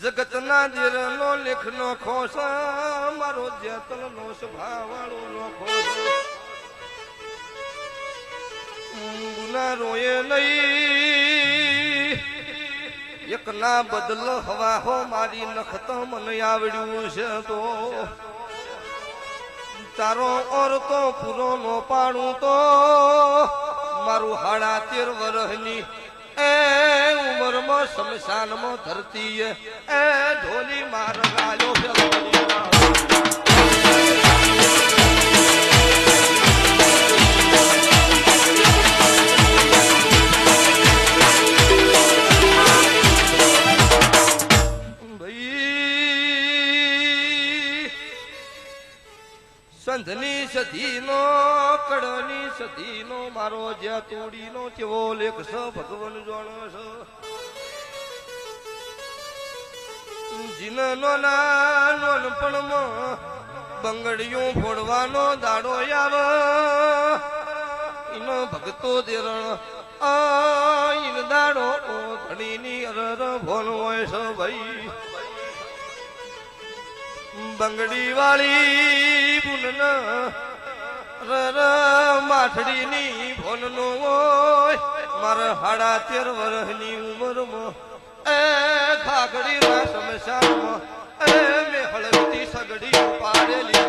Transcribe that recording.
જગતના દેરનો લેખનો ખોસ મારો જેતલનો સ્વભાવવાળો નો ખોસ ગુનારોએ નહીં એકના બદલ હવા હો મારી નખત મને આવડ્યું છે તો તારો ઓરતો પૂરો નો પાડું તો મારું 13.5 વર્ષની એ ઉંમરમાં શમશાનમાં ધરતી એ ઢોલી માર ગાયો સંધની સધીનો કડની સધીનો મારો જ્યાં તોડીનો કેવો લેખ છે ભગવાન જાણે છે જીનનો નાનપણમાં બંગડીયું ફોડવાનો દાડો આવે એનો ભગતો દેરણ ઈન દાડો ધણીની અરર ભોન હોય છે ભાઈ બંગડી વાળી માઠડીની ભોનનો હોય મારા 13.5 વર્ષની ઉંમરમાં એ ખાખડીના શમશાનમાં એ મેં હળવતી સગડી પાડેલી